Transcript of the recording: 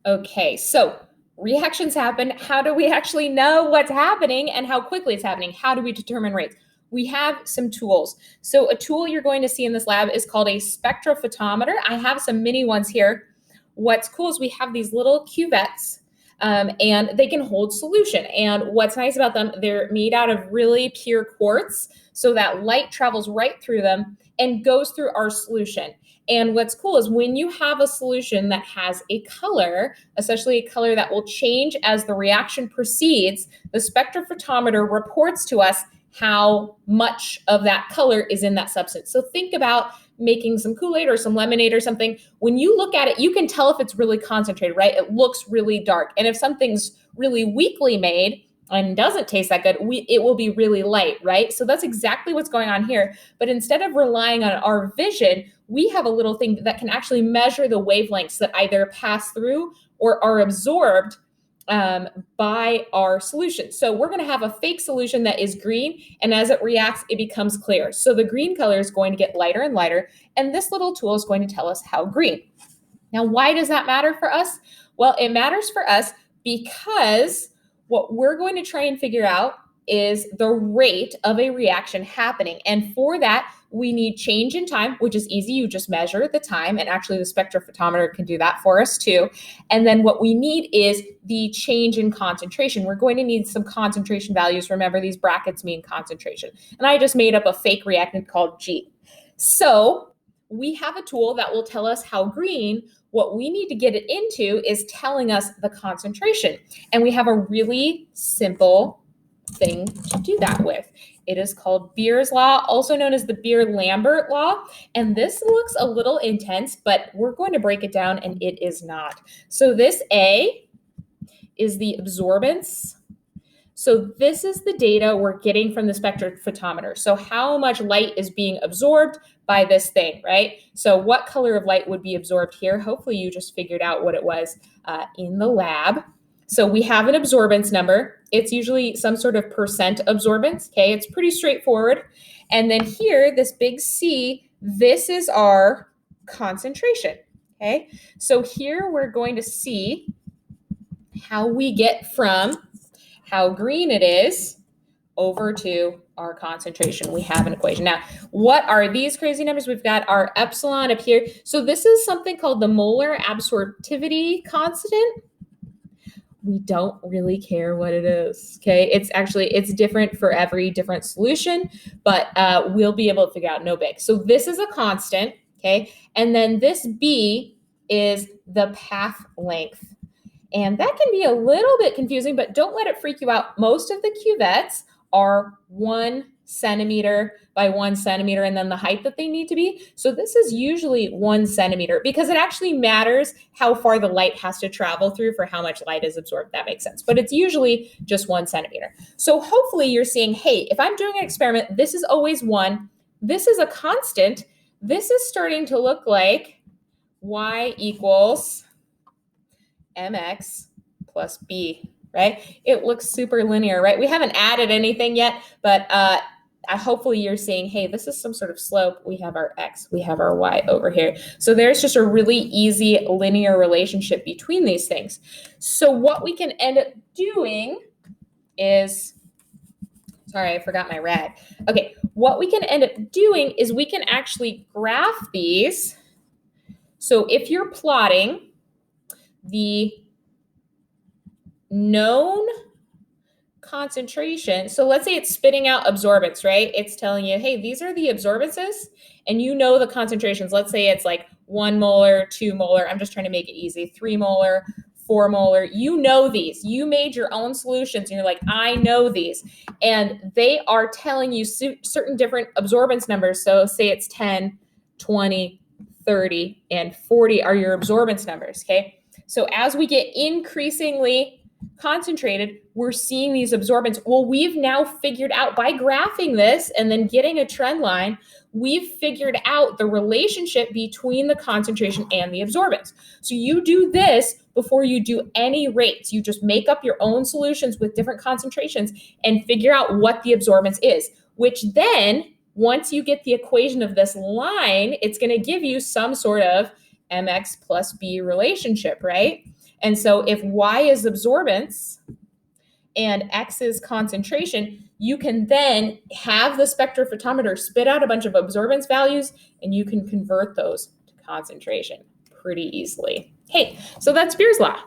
Okay, so reactions happen. How do we actually know what's happening and how quickly it's happening? How do we determine rates? We have some tools. So a tool you're going to see in this lab is called a spectrophotometer. I have some mini ones here. What's cool is we have these little cuvettes, and they can hold solution. And what's nice about them, they're made out of really pure quartz so that light travels right through them and goes through our solution. And what's cool is when you have a solution that has a color, especially a color that will change as the reaction proceeds, the spectrophotometer reports to us how much of that color is in that substance. So think about making some Kool-Aid or some lemonade or something. When you look at it, you can tell if it's really concentrated, right? It looks really dark. And if something's really weakly made and doesn't taste that good, it will be really light, right? So that's exactly what's going on here. But instead of relying on our vision, we have a little thing that can actually measure the wavelengths that either pass through or are absorbed by our solution. So we're going to have a fake solution that is green, and as it reacts, it becomes clear. So the green color is going to get lighter and lighter, and this little tool is going to tell us how green. Now, why does that matter for us? Well, it matters for us because what we're going to try and figure out is the rate of a reaction happening. And for that, we need change in time, which is easy. You just measure the time, and actually the spectrophotometer can do that for us too. And then what we need is the change in concentration. We're going to need some concentration values. Remember, these brackets mean concentration. And I just made up a fake reactant called G. So we have a tool that will tell us how green. What we need to get it into is telling us the concentration. And we have a really simple thing to do that with. It is called Beer's law, also known as the Beer-Lambert law. And this looks a little intense, but we're going to break it down, and it is not. So this A is the absorbance. So this is the data we're getting from the spectrophotometer. So how much light is being absorbed by this thing, right? So what color of light would be absorbed here? Hopefully you just figured out what it was in the lab. So we have an absorbance number. It's usually some sort of percent absorbance, okay? It's pretty straightforward. And then here, this big C, this is our concentration, okay? So here we're going to see how we get from how green it is over to our concentration. We have an equation. Now, what are these crazy numbers? We've got our epsilon up here. So this is something called the molar absorptivity constant. We don't really care what it is, okay? It's different for every different solution, but we'll be able to figure out, no big. So this is a constant, okay? And then this B is the path length. And that can be a little bit confusing, but don't let it freak you out. Most of the cuvettes are 1 centimeter by 1 centimeter, and then the height that they need to be. So this is usually 1 centimeter because it actually matters how far the light has to travel through for how much light is absorbed. That makes sense. But it's usually just 1 centimeter. So hopefully you're seeing, hey, if I'm doing an experiment, this is always 1. This is a constant. This is starting to look like y equals mx plus b, right? It looks super linear, right? We haven't added anything yet, but hopefully you're seeing, hey, this is some sort of slope. We have our x, we have our y over here. So there's just a really easy linear relationship between these things. So what we can end up doing is, sorry, I forgot my rag. Okay, what we can end up doing is we can actually graph these. So if you're plotting the known concentration, so let's say it's spitting out absorbance, right? It's telling you, hey, these are the absorbances, and you know the concentrations. Let's say it's like 1 molar, 2 molar. I'm just trying to make it easy. 3 molar, 4 molar. You know these. You made your own solutions, and you're like, I know these. And they are telling you certain different absorbance numbers. So say it's 10, 20, 30, and 40 are your absorbance numbers, okay? So as we get increasingly concentrated, we're seeing these absorbance. Well, we've now figured out by graphing this and then getting a trend line, we've figured out the relationship between the concentration and the absorbance. So you do this before you do any rates. You just make up your own solutions with different concentrations and figure out what the absorbance is, which then once you get the equation of this line, it's going to give you some sort of mx plus b relationship, right? And so if Y is absorbance and X is concentration, you can then have the spectrophotometer spit out a bunch of absorbance values, and you can convert those to concentration pretty easily. Hey, so that's Beer's law.